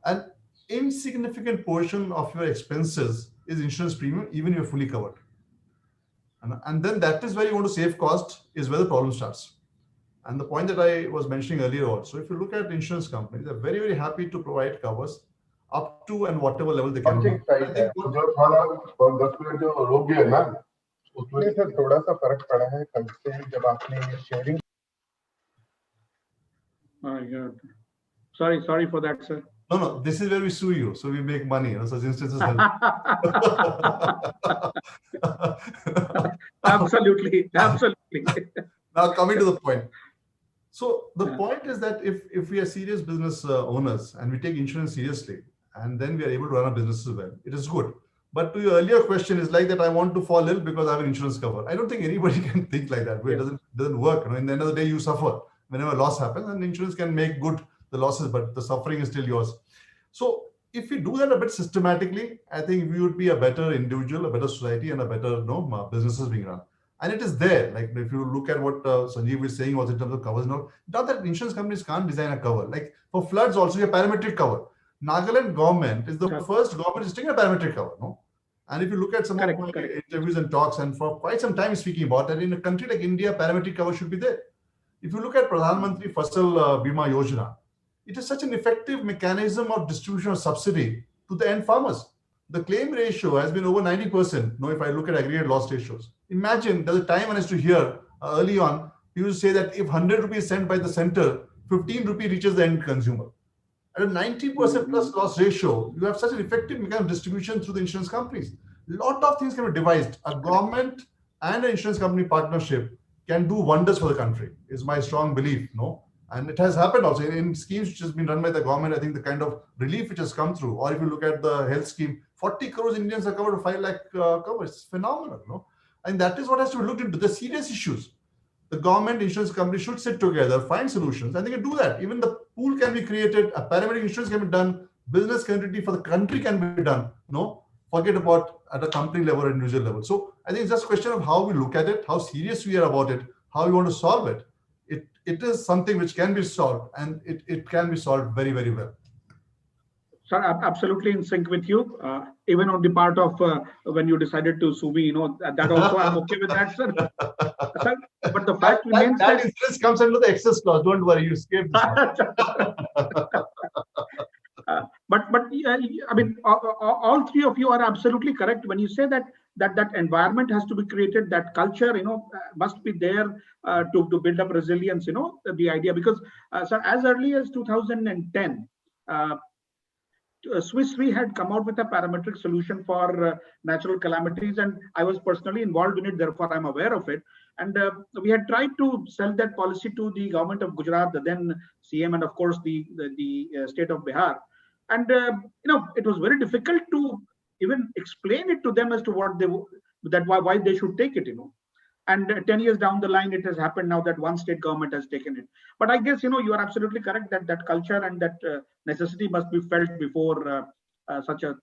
An insignificant portion of your expenses is insurance premium, even if you're fully covered. And then that is where you want to save cost, is where the problem starts. And the point that I was mentioning earlier also, if you look at insurance companies, they're very, very happy to provide covers up to and whatever level they can. Sorry for that, sir. No, this is where we sue you, so we make money. Such instances help. Absolutely. Now coming to the point. So the point is that if we are serious business owners and we take insurance seriously, and then we are able to run our businesses well, it is good. But to your earlier question is like that I want to fall ill because I have an insurance cover. I don't think anybody can think like that. It doesn't work. In the end of the day, you suffer whenever loss happens, and insurance can make good the losses, but the suffering is still yours. So if we do that a bit systematically, I think we would be a better individual, a better society, and a better businesses being run. And it is there. Like if you look at what Sanjeev was saying also in terms of covers, not that insurance companies can't design a cover. Like for floods also, you have parametric cover. Nagaland government is the first government is taking a parametric cover. And if you look at some of my interviews and talks, and for quite some time speaking about that, in a country like India, parametric cover should be there. If you look at Pradhan Mantri Fasal Bima Yojana, it is such an effective mechanism of distribution of subsidy to the end farmers. The claim ratio has been over 90%. If I look at aggregate loss ratios, imagine there's a time when I used to hear early on, you used to say that if 100 rupees sent by the center, 15 rupee reaches the end consumer. At a 90% plus loss ratio, you have such an effective mechanism of distribution through the insurance companies. A lot of things can be devised. A government and an insurance company partnership can do wonders for the country, is my strong belief. And it has happened also in schemes which has been run by the government. I think the kind of relief which has come through, or if you look at the health scheme, 40 crores Indians are covered, 5 lakh covered. It's phenomenal. And that is what has to be looked into, the serious issues. The government insurance company should sit together, find solutions, and they can do that. Even the pool can be created, a paramedic insurance can be done, business continuity for the country can be done. Forget about at a company level or individual level. So I think it's just a question of how we look at it, how serious we are about it, how we want to solve it. It is something which can be solved, and it can be solved very, very well. Sir, I'm absolutely in sync with you. Even on the part of when you decided to sue me, that also I'm okay with that, sir. Sir, but the fact fact remains that insurance comes under the excess clause. Don't worry, you escaped this one. But I mean, all three of you are absolutely correct when you say that environment has to be created, that culture, must be there to build up resilience. The idea, because sir, as early as 2010. Swiss Re had come out with a parametric solution for natural calamities, and I was personally involved in it. Therefore, I'm aware of it. And we had tried to sell that policy to the government of Gujarat, the then CM, and of course the state of Bihar. And it was very difficult to even explain it to them as to what why they should take it. And 10 years down the line, it has happened now that one state government has taken it. But I guess, you are absolutely correct that culture and that necessity must be felt before such a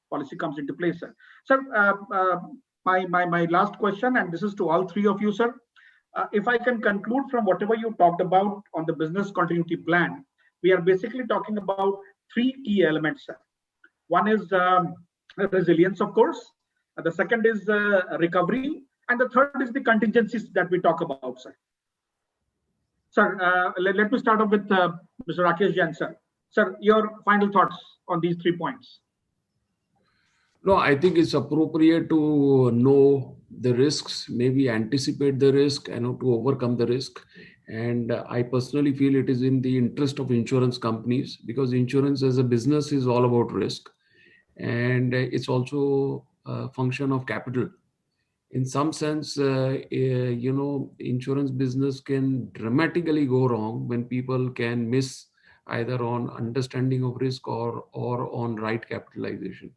policy comes into place. Sir, my last question, and this is to all three of you, sir. If I can conclude from whatever you talked about on the business continuity plan, we are basically talking about three key elements, sir. One is resilience, of course. The second is recovery. And the third is the contingencies that we talk about, sir. Sir, let me start off with Mr. Rakesh Jain, sir. Sir, your final thoughts on these 3 points. No, I think it's appropriate to know the risks, maybe anticipate the risk, and to overcome the risk. And I personally feel it is in the interest of insurance companies, because insurance as a business is all about risk. And it's also a function of capital. In some sense, insurance business can dramatically go wrong when people can miss either on understanding of risk or on right capitalization.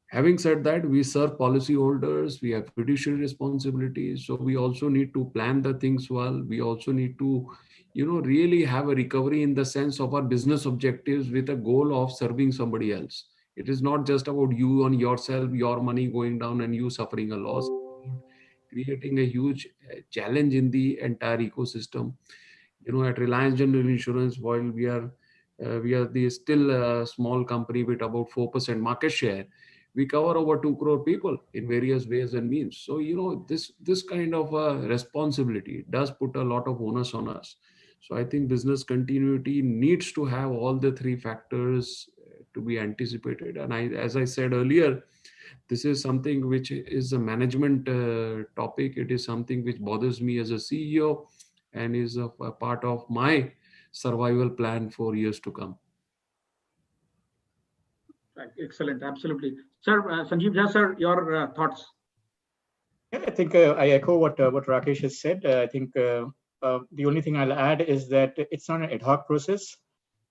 Having said that, we serve policyholders, we have fiduciary responsibilities, so we also need to plan the things well. We also need to, really have a recovery in the sense of our business objectives with a goal of serving somebody else. It is not just about you and yourself, your money going down and you suffering a loss, creating a huge challenge in the entire ecosystem. At Reliance General Insurance, while we are still a small company with about 4% market share, we cover over 2 crore people in various ways and means. So, this kind of responsibility does put a lot of onus on us. So I think business continuity needs to have all the 3 factors to be anticipated. And as I said earlier, this is something which is a management topic. It is something which bothers me as a CEO and is a part of my survival plan for years to come. Excellent, absolutely. Sir, Sanjeev Jha, sir, your thoughts? Yeah, I think I echo what Rakesh has said. I think the only thing I'll add is that it's not an ad hoc process.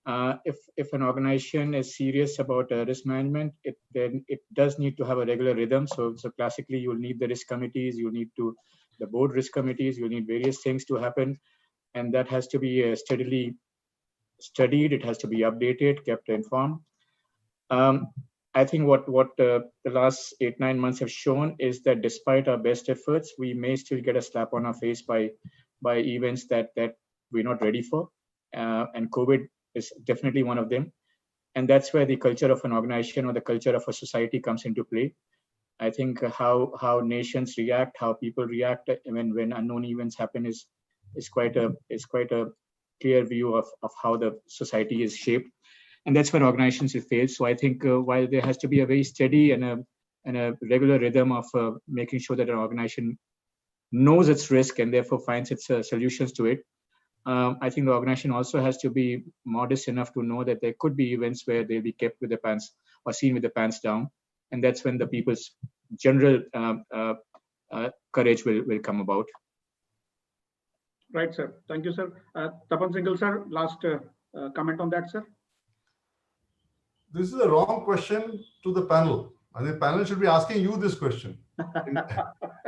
If an organization is serious about risk management, then it does need to have a regular rhythm. So classically, you'll need the risk committees, you'll need the board risk committees, you'll need various things to happen, and that has to be steadily studied. It has to be updated, kept informed. I think what the last 8-9 months have shown is that despite our best efforts, we may still get a slap on our face by events that we're not ready for, and COVID is definitely one of them. And that's where the culture of an organization or the culture of a society comes into play. I think how nations react, how people react when unknown events happen is quite a clear view of how the society is shaped. And that's where organizations will fail. So I think while there has to be a very steady and a regular rhythm of making sure that an organization knows its risk and therefore finds its solutions to it, I think the organization also has to be modest enough to know that there could be events where they'll be kept with the pants or seen with the pants down. And that's when the people's general courage will come about. Right, sir. Thank you, sir. Tapan Singhal, sir, last comment on that, sir. This is a wrong question to the panel. And the panel should be asking you this question.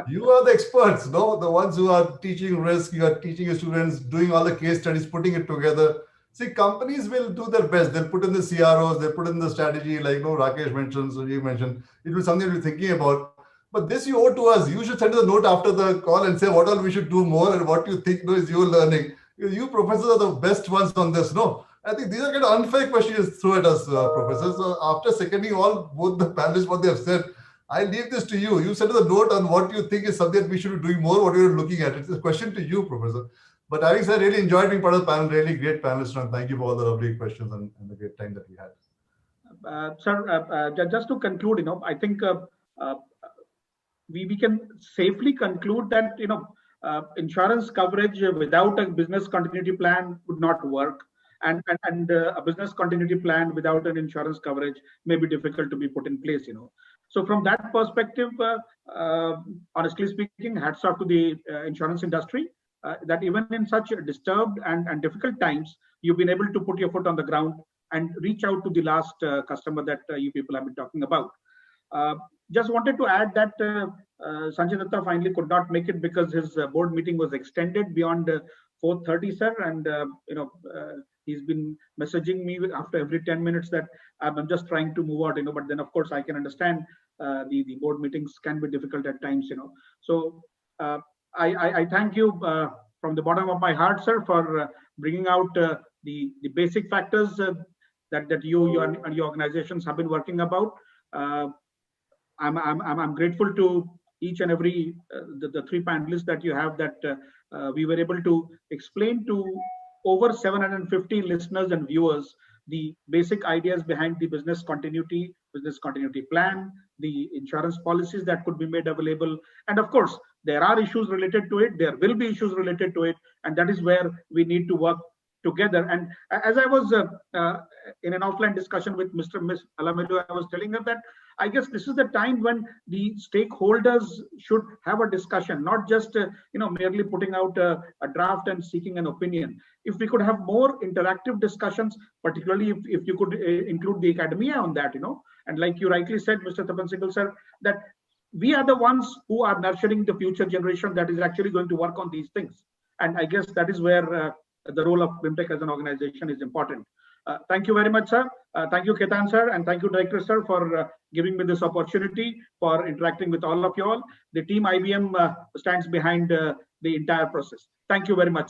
You are the experts, no? The ones who are teaching risk, you are teaching your students, doing all the case studies, putting it together. See, companies will do their best. They'll put in the CROs, they'll put in the strategy, like Rakesh mentioned, Sanjeev mentioned. It will be something we're thinking about. But this you owe to us. You should send us a note after the call and say what all we should do more and what you think is your learning. You professors are the best ones on this, no? I think these are kind of unfair questions thrown at us, professors. So after seconding both the panelists, what they have said, I leave this to you. You send us a note on what you think is something that we should be doing more, what you're looking at. It's a question to you, Professor. But having said, really enjoyed being part of the panel. Really great panelists, and thank you for all the lovely questions and the great time that we had. Sir, just to conclude, I think we can safely conclude that, insurance coverage without a business continuity plan would not work. And a business continuity plan without an insurance coverage may be difficult to be put in place, So from that perspective, honestly speaking, hats off to the insurance industry, that even in such disturbed and difficult times, you've been able to put your foot on the ground and reach out to the last customer that you people have been talking about. Just wanted to add that Sanjay Datta finally could not make it because his board meeting was extended beyond 4:30, sir, and he's been messaging me after every 10 minutes that I'm just trying to move out, but then of course I can understand the board meetings can be difficult at times, So I thank you from the bottom of my heart, sir, for bringing out the basic factors that you and your organizations have been working about. I'm grateful to each and every the three panelists that you have, that we were able to explain to over 750 listeners and viewers the basic ideas behind the business continuity plan, the insurance policies that could be made available. And of course, there are issues related to it. There will be issues related to it. And that is where we need to work together. And as I was in an offline discussion with Miss Alamedu, I was telling her that I guess this is the time when the stakeholders should have a discussion, not just merely putting out a draft and seeking an opinion. If we could have more interactive discussions, particularly if you could include the academia on that, and like you rightly said, Mr. Tapan Singhal sir, that we are the ones who are nurturing the future generation that is actually going to work on these things. And I guess that is where the role of BIMTech as an organization is important. Thank you very much, sir. Thank you, Ketan sir, and thank you, Director sir, for giving me this opportunity for interacting with all of you all. The team IBM stands behind the entire process. Thank you very much, sir.